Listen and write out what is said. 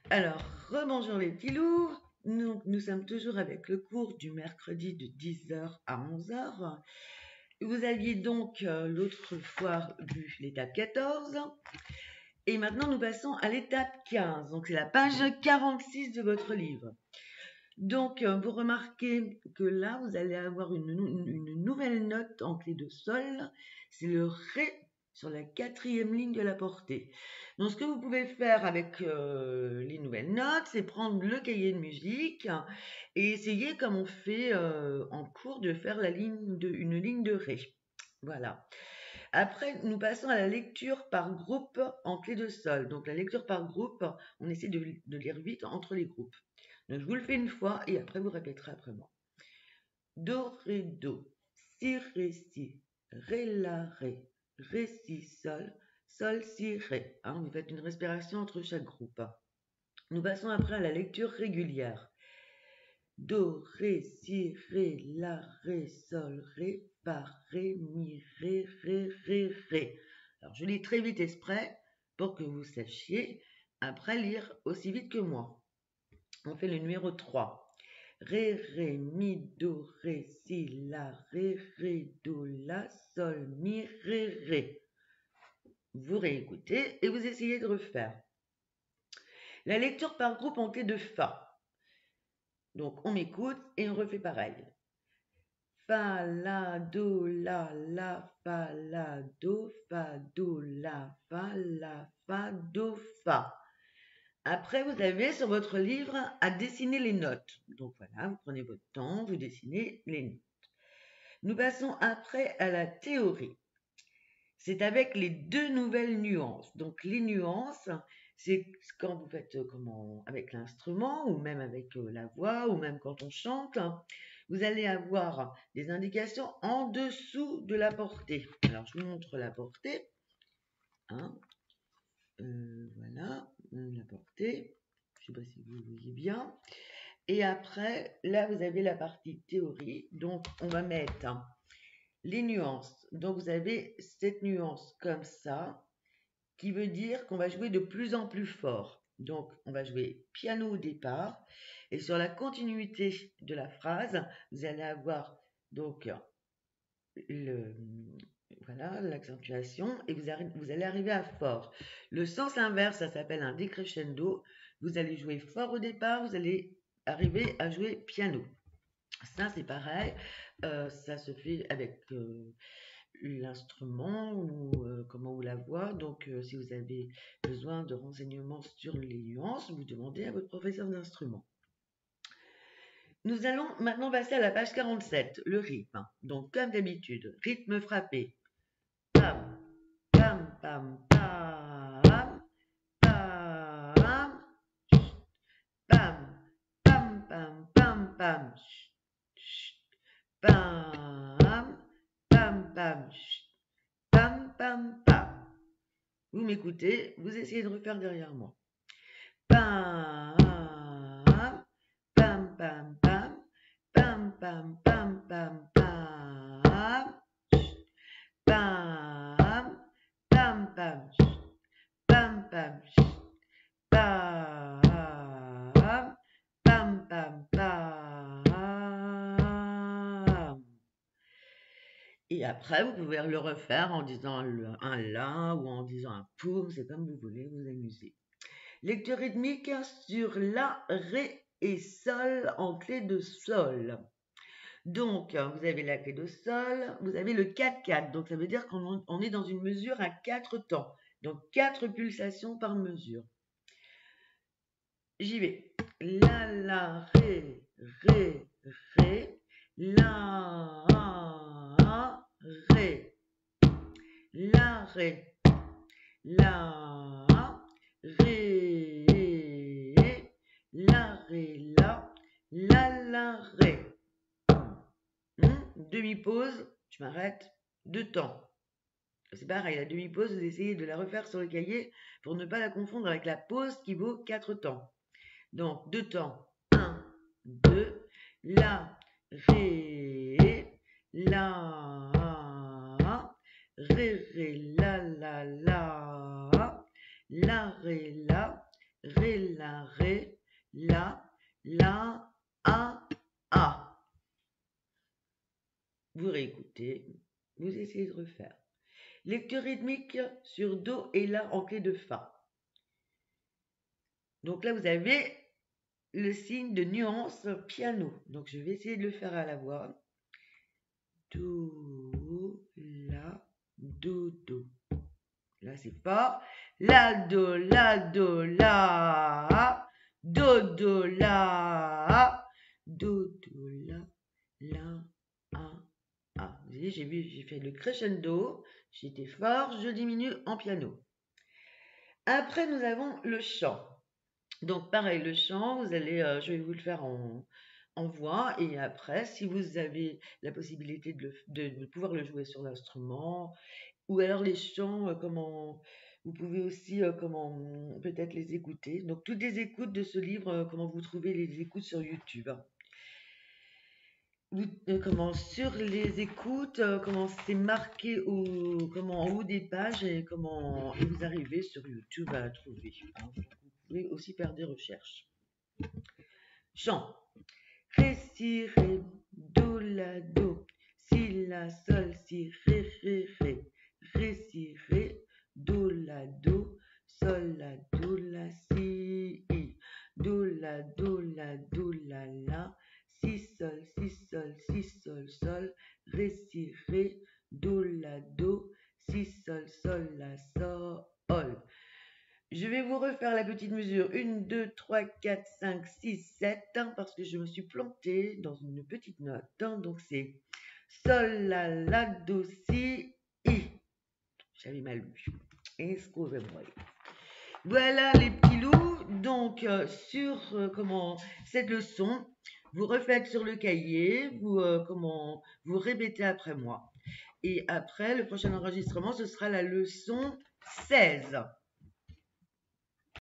Alors, rebonjour les petits loups. Nous sommes toujours avec le cours du mercredi de 10h à 11h. Vous aviez donc l'autre fois vu l'étape 14. Et maintenant, nous passons à l'étape 15. Donc, c'est la page 46 de votre livre. Donc, vous remarquez que là, vous allez avoir une nouvelle note en clé de sol. C'est le Ré sur la 4e ligne de la portée. Donc, ce que vous pouvez faire avec les nouvelles notes, c'est prendre le cahier de musique et essayer, comme on fait en cours, de faire une ligne de Ré. Voilà. Après, nous passons à la lecture par groupe en clé de sol. Donc, la lecture par groupe, on essaie de lire vite entre les groupes. Donc, je vous le fais une fois et après, vous répéterez après moi. Do, ré, do, si, ré, si, ré, la, ré, si, sol, si, ré. Hein, vous faites une respiration entre chaque groupe. Nous passons après à la lecture régulière. Do, ré, si, ré, la, ré, sol, ré, fa, ré, mi, ré, ré. Alors, je lis très vite exprès pour que vous sachiez après lire aussi vite que moi. On fait le numéro 3. Ré, ré, mi, do, ré, si, la, ré, do, la, sol, mi, ré. Vous réécoutez et vous essayez de refaire. La lecture par groupe en clé de fa. Donc, on m'écoute et on refait pareil. Fa, la, do, la, fa, la, do, la, fa, do, fa. Après, vous avez sur votre livre à dessiner les notes. Donc voilà, vous prenez votre temps, vous dessinez les notes. Nous passons après à la théorie. C'est avec les deux nouvelles nuances. Donc les nuances, c'est quand vous faites avec l'instrument ou même avec la voix ou même quand on chante, vous allez avoir des indications en dessous de la portée. Alors je vous montre la portée. Hein. Voilà, la portée. Je ne sais pas si vous voyez bien. Et après, là, vous avez la partie théorie. Donc, on va mettre les nuances. Donc, vous avez cette nuance comme ça, qui veut dire qu'on va jouer de plus en plus fort. Donc, on va jouer piano au départ. Et sur la continuité de la phrase, vous allez avoir donc voilà, l'accentuation et vous allez arriver à fort. Le sens inverse, ça s'appelle un décrescendo. Vous allez jouer fort au départ, vous allez arriver à jouer piano. Ça, c'est pareil. Ça se fait avec l'instrument ou ou la voix. Donc, si vous avez besoin de renseignements sur les nuances, vous demandez à votre professeur d'instrument. Nous allons maintenant passer à la page 47, le rythme. Donc, comme d'habitude, rythme frappé. Pam, pam, pam, pam, pam, pam, pam, pam, pam, pam, pam, pam, pam, pam, pam, pam. Vous m'écoutez, vous essayez de refaire derrière moi. Pam, pam, pam, pam, pam, pam, pam, pam, pam, pam, pam, pam, pam, pam, pam, pam, pam, pam. Et après, vous pouvez le refaire en disant un la ou en disant un poum, c'est comme vous voulez vous amuser. Lecture rythmique sur la, ré et sol en clé de sol. Donc, vous avez la clé de sol, vous avez le 4-4. Donc, ça veut dire qu'on est dans une mesure à 4 temps. Donc, 4 pulsations par mesure. J'y vais. La, ré, ré. La, ré. La, ré. La, ré. La, ré, la, ré. Demi-pause, je m'arrête, 2 temps. C'est pareil, la demi-pause, vous essayez de la refaire sur le cahier pour ne pas la confondre avec la pause qui vaut 4 temps. Donc, 2 temps. 1, 2, la, ré, la, ré, la, la, ré, ré, la, a, a. Vous réécoutez, vous essayez de refaire. Lecture rythmique sur Do et La en clé de Fa. Donc là, vous avez le signe de nuance piano. Donc je vais essayer de le faire à la voix. Do, La, Do. Là, c'est fort. La, Do, La, La. Do, La. Do, La, A. Vous voyez, j'ai fait le crescendo. J'étais fort, je diminue en piano. Après, nous avons le chant. Donc, pareil, le chant, je vais vous le faire en voix. Et après, si vous avez la possibilité de pouvoir le jouer sur l'instrument, ou alors les chants, vous pouvez aussi peut-être les écouter. Donc, toutes les écoutes de ce livre, comment vous trouvez les écoutes sur YouTube. Sur les écoutes, comment c'est marqué en haut des pages et vous arrivez sur YouTube à trouver. Hein. Vous pouvez aussi faire des recherches. Chant. Ré, si, ré, do, la, do, si, la, sol, si, ré, ré. Ré, si, ré, do, la, do, sol, la, do, la, si, do, la, la, si, sol, sol, ré, si, ré, do, la, do, si, sol, la, sol. Je vais vous refaire la petite mesure 1, 2, 3, 4, 5, 6, 7 parce que je me suis plantée dans une petite note. Donc c'est sol, la, do, si, j'avais mal lu. Excusez-moi. Voilà les petits loups. Donc sur cette leçon, vous refaites sur le cahier, vous répétez après moi. Et après, le prochain enregistrement, ce sera la leçon 16.